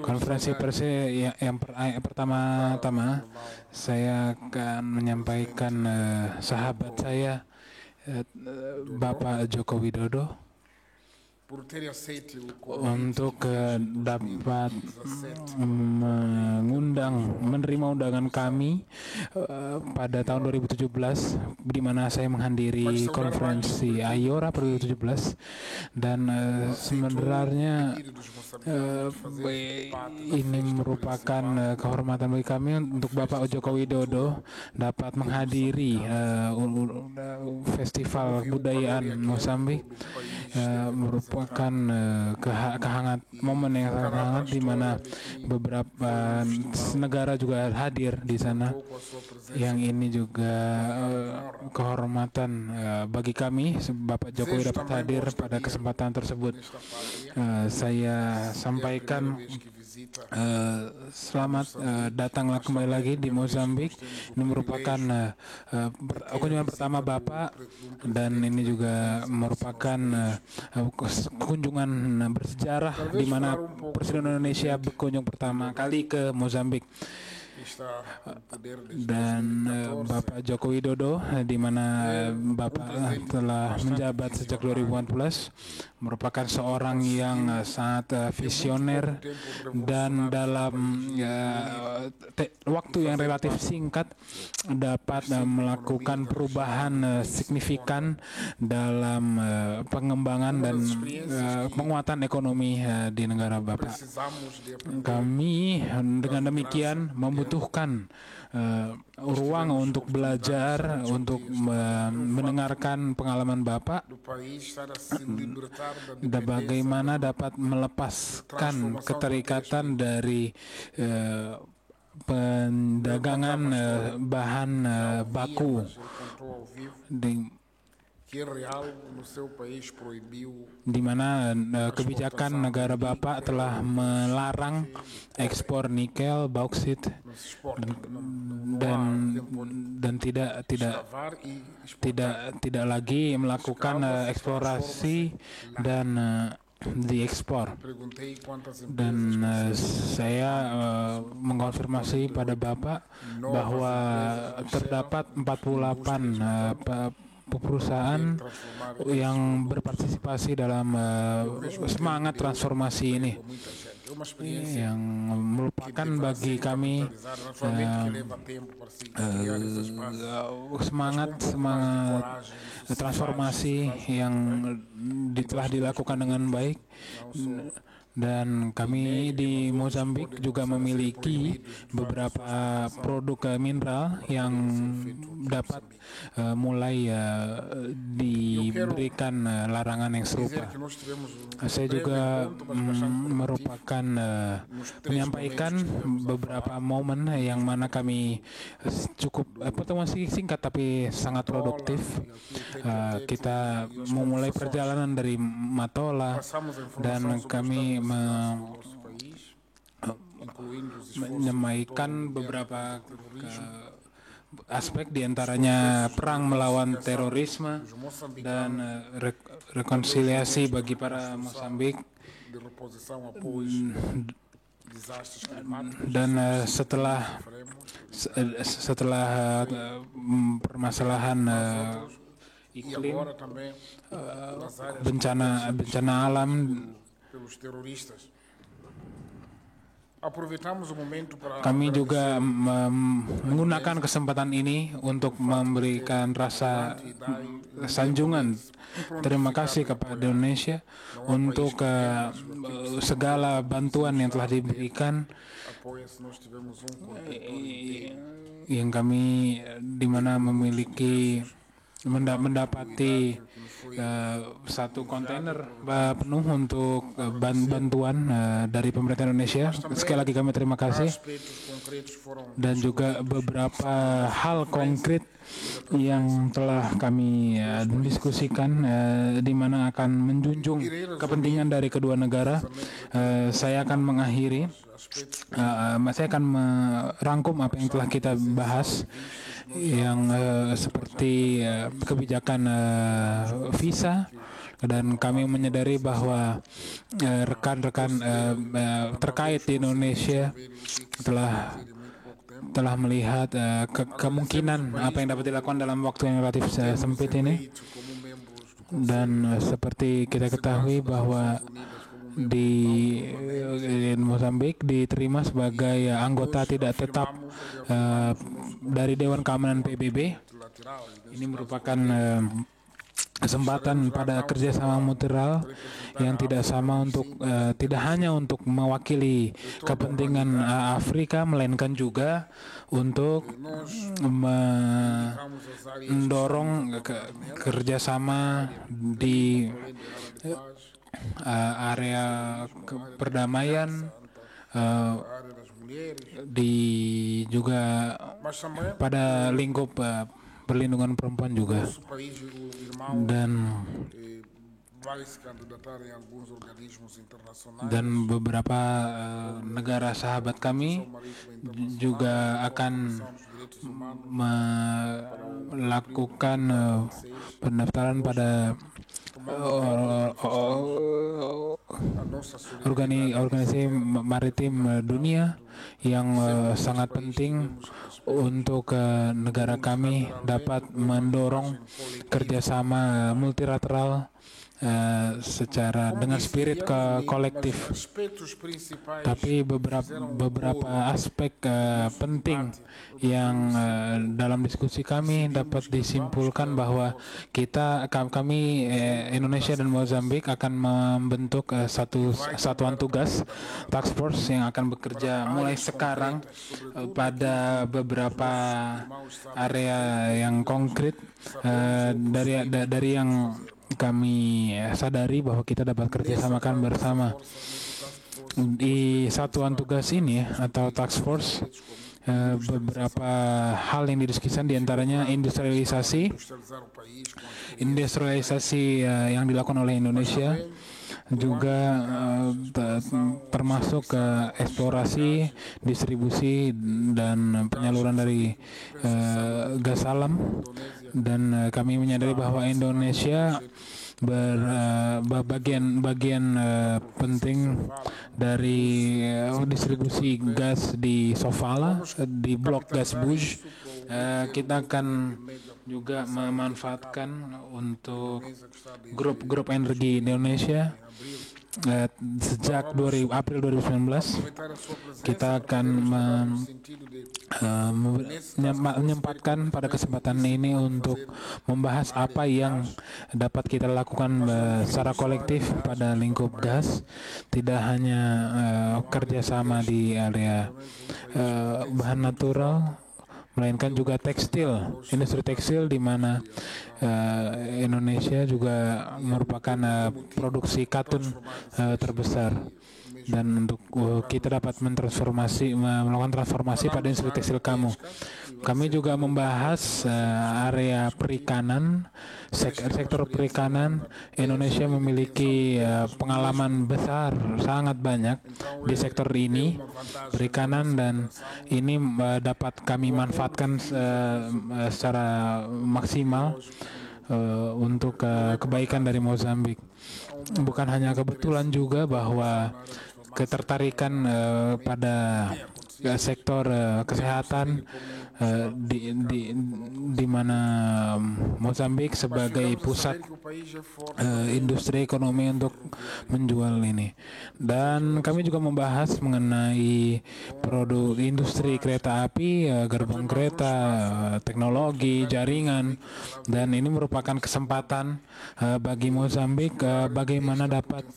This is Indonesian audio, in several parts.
konferensi pers yang pertama-tama saya akan menyampaikan sahabat saya Bapak Joko Widodo untuk dapat menerima undangan kami pada tahun 2017 di mana saya menghadiri konferensi Ayora 2017 dan sebenarnya ini merupakan kehormatan bagi kami untuk Bapak Joko Widodo dapat menghadiri festival kebudayaan Mozambik, merupakan momen yang sangat hangat di mana beberapa negara juga hadir di sana. Yang ini juga kehormatan bagi kami, Bapak Jokowi dapat hadir pada kesempatan tersebut. Saya sampaikan selamat datanglah kembali lagi di Mozambik. Ini merupakan kunjungan pertama Bapak dan ini juga merupakan kunjungan bersejarah di mana Presiden Indonesia berkunjung pertama kali ke Mozambik. Dan Bapak Joko Widodo di mana Bapak telah menjabat sejak 2014 merupakan seorang yang sangat visioner dan dalam waktu yang relatif singkat dapat melakukan perubahan signifikan dalam pengembangan dan penguatan ekonomi di negara Bapak. Kami dengan demikian membutuhkan ruang untuk belajar, untuk mendengarkan pengalaman Bapak dan bagaimana dapat melepaskan keterikatan dari pendagangan bahan baku di mana kebijakan negara Bapak telah melarang ekspor nikel, bauksit dan tidak lagi melakukan eksplorasi dan diekspor. Dan saya mengkonfirmasi pada Bapak bahwa terdapat 48 perusahaan yang berpartisipasi dalam semangat transformasi ini, yang merupakan bagi kami semangat transformasi yang telah dilakukan dengan baik. Dan kami di Mozambik juga memiliki beberapa produk mineral yang dapat mulai diberikan larangan yang serupa. Saya juga menyampaikan beberapa momen yang mana kami cukup pertemuan singkat tapi sangat produktif. Kita memulai perjalanan dari Matola dan kami menyampaikan beberapa aspek diantaranya perang melawan terorisme dan rekonsiliasi bagi para Mozambik. Dan setelah permasalahan iklim, bencana alam, kami juga menggunakan kesempatan ini untuk memberikan rasa sanjungan terima kasih kepada Indonesia untuk segala bantuan yang telah diberikan, yang kami di mana mendapati satu kontainer penuh untuk bantuan dari pemerintah Indonesia. Sekali lagi kami terima kasih. Dan juga beberapa hal konkret yang telah kami diskusikan di mana akan menjunjung kepentingan dari kedua negara. Saya akan mengakhiri, saya akan merangkum apa yang telah kita bahas, yang seperti kebijakan visa dan kami menyadari bahwa rekan-rekan terkait di Indonesia telah melihat kemungkinan apa yang dapat dilakukan dalam waktu yang relatif sempit ini. Dan seperti kita ketahui bahwa di Mozambik diterima sebagai anggota tidak tetap dari Dewan Keamanan PBB. Ini merupakan kesempatan pada kerjasama multilateral yang tidak sama untuk tidak hanya untuk mewakili kepentingan Afrika, melainkan juga untuk mendorong kerjasama di area perdamaian, di juga pada lingkup perlindungan perempuan juga, dan beberapa negara sahabat kami juga akan melakukan pendaftaran pada organisasi maritim dunia yang sangat penting untuk negara kami dapat mendorong kerjasama multilateral secara dengan spirit kolektif. Tapi beberapa aspek penting yang dalam diskusi kami dapat disimpulkan bahwa kami Indonesia dan Mozambik akan membentuk satuan tugas task force yang akan bekerja mulai sekarang pada beberapa area yang konkret dari yang kami sadari bahwa kita dapat kerjasamakan bersama. Di satuan tugas ini atau task force, beberapa hal yang didiskusikan diantaranya industrialisasi yang dilakukan oleh Indonesia, juga termasuk eksplorasi, distribusi, dan penyaluran dari gas alam. Dan kami menyadari bahwa Indonesia bagian penting dari distribusi gas di Sofala, di blok gas Bush. Kita akan juga memanfaatkan untuk grup energi Indonesia. Sejak April 2019 kita akan menyempatkan pada kesempatan ini untuk membahas apa yang dapat kita lakukan secara kolektif pada lingkup gas, tidak hanya kerjasama di area bahan natural, melainkan juga tekstil, industri tekstil, di mana Indonesia juga merupakan produksi katun terbesar. Dan untuk kita dapat melakukan transformasi pada industri tekstil kami juga membahas area perikanan, sektor perikanan. Indonesia memiliki pengalaman besar, sangat banyak di sektor ini, perikanan, dan ini dapat kami manfaatkan secara maksimal untuk kebaikan dari Mozambik. Bukan hanya kebetulan juga bahwa ketertarikan pada sektor kesehatan di mana Mozambik sebagai pusat industri ekonomi untuk menjual ini. Dan kami juga membahas mengenai produk industri kereta api, gerbong kereta, teknologi, jaringan, dan ini merupakan kesempatan bagi Mozambik bagaimana dapat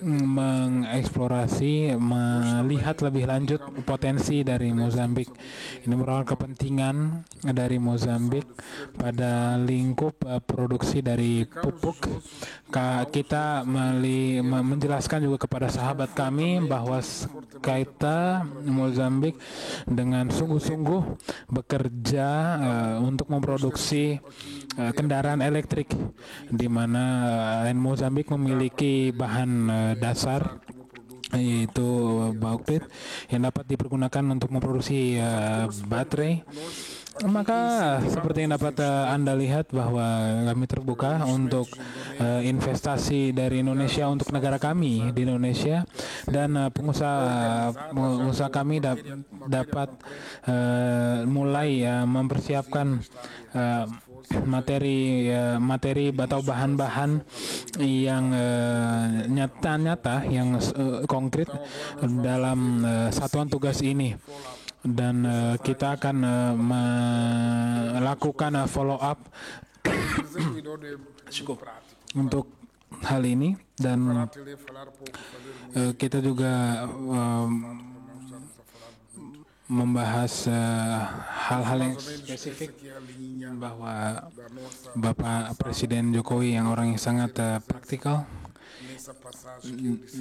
mengeksplorasi, melihat lebih lanjut potensi dari Mozambik. Ini merupakan kepentingan dari Mozambik pada lingkup produksi dari pupuk. Kita menjelaskan juga kepada sahabat kami bahwa kita Mozambik dengan sungguh-sungguh bekerja untuk memproduksi kendaraan elektrik, di mana Mozambik memiliki bahan dasar yaitu bauksit yang dapat dipergunakan untuk memproduksi baterai. Maka seperti yang dapat Anda lihat bahwa kami terbuka untuk investasi dari Indonesia untuk negara kami di Indonesia, dan pengusaha kami dapat mulai mempersiapkan materi atau bahan-bahan yang nyata yang konkret dalam satuan tugas ini. Dan kita akan melakukan follow up untuk hal ini, dan kita juga membahas hal-hal yang spesifik bahwa Bapak Presiden Jokowi yang orang yang sangat praktikal,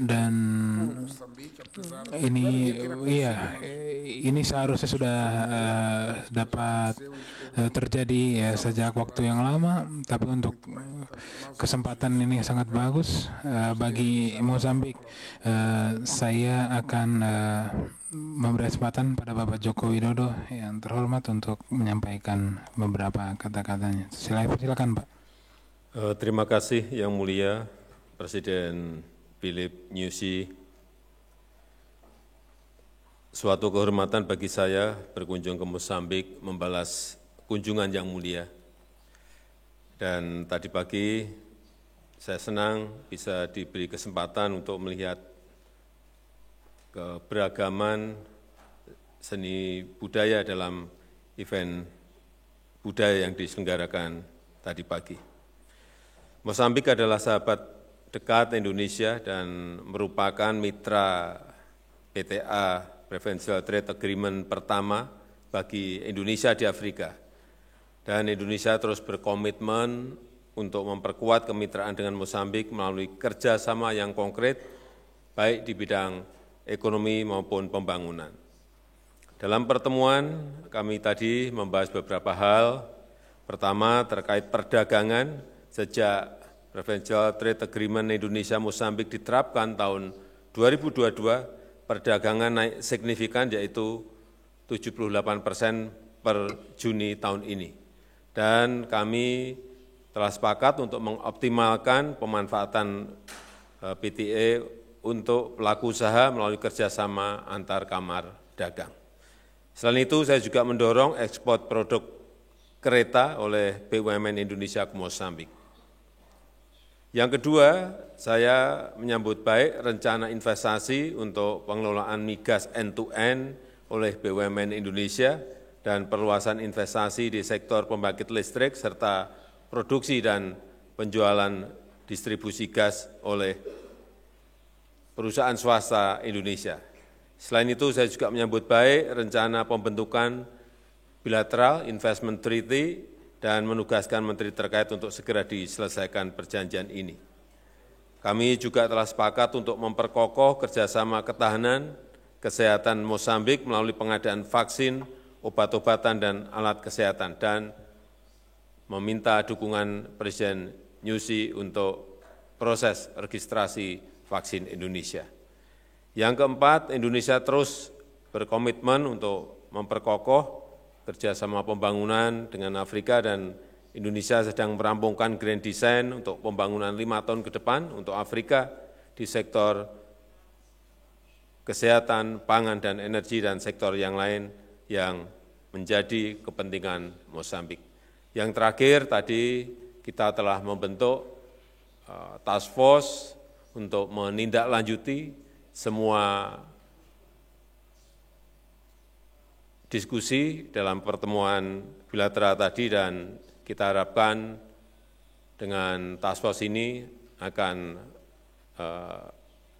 dan ini seharusnya sudah dapat terjadi sejak waktu yang lama, tapi untuk kesempatan ini sangat bagus bagi Mozambik. Saya akan memberi kesempatan pada Bapak Joko Widodo yang terhormat untuk menyampaikan beberapa kata-katanya. Silakan, Pak. Terima kasih Yang Mulia Presiden Philip Nyusi. Suatu kehormatan bagi saya berkunjung ke Mozambik membalas kunjungan Yang Mulia. Dan tadi pagi saya senang bisa diberi kesempatan untuk melihat keberagaman seni budaya dalam event budaya yang diselenggarakan tadi pagi. Mozambik adalah sahabat dekat Indonesia dan merupakan mitra PTA Preferential Trade Agreement pertama bagi Indonesia di Afrika. Dan Indonesia terus berkomitmen untuk memperkuat kemitraan dengan Mozambik melalui kerjasama yang konkret, baik di bidang ekonomi maupun pembangunan. Dalam pertemuan kami tadi membahas beberapa hal. Pertama, terkait perdagangan. Sejak Preferential Trade Agreement Indonesia-Mozambik diterapkan tahun 2022, perdagangan naik signifikan, yaitu 78% per Juni tahun ini. Dan kami telah sepakat untuk mengoptimalkan pemanfaatan PTA untuk pelaku usaha melalui kerjasama antar kamar dagang. Selain itu, saya juga mendorong ekspor produk kereta oleh BUMN Indonesia ke Mozambik. Yang kedua, saya menyambut baik rencana investasi untuk pengelolaan migas end-to-end oleh BUMN Indonesia dan perluasan investasi di sektor pembangkit listrik serta produksi dan penjualan distribusi gas oleh perusahaan swasta Indonesia. Selain itu, saya juga menyambut baik rencana pembentukan bilateral investment treaty dan menugaskan menteri terkait untuk segera diselesaikan perjanjian ini. Kami juga telah sepakat untuk memperkokoh kerjasama ketahanan kesehatan Mozambik melalui pengadaan vaksin, obat-obatan, dan alat kesehatan, dan meminta dukungan Presiden Nyusi untuk proses registrasi vaksin Indonesia. Yang keempat, Indonesia terus berkomitmen untuk memperkokoh kerjasama pembangunan dengan Afrika, dan Indonesia sedang merampungkan Grand Design untuk pembangunan 5 tahun ke depan untuk Afrika di sektor kesehatan, pangan, dan energi, dan sektor yang lain yang menjadi kepentingan Mozambik. Yang terakhir, tadi kita telah membentuk task force untuk menindaklanjuti semua diskusi dalam pertemuan bilateral tadi, dan kita harapkan dengan task force ini akan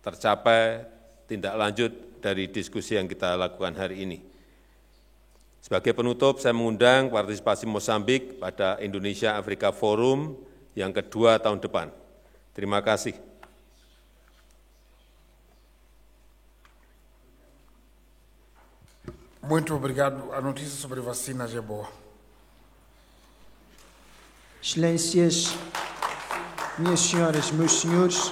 tercapai tindak lanjut dari diskusi yang kita lakukan hari ini. Sebagai penutup, saya mengundang partisipasi Mozambik pada Indonesia Afrika Forum yang kedua tahun depan. Terima kasih. Muito obrigado. A notícia sobre vacinas é boa. Excelências, minhas senhoras, meus senhores,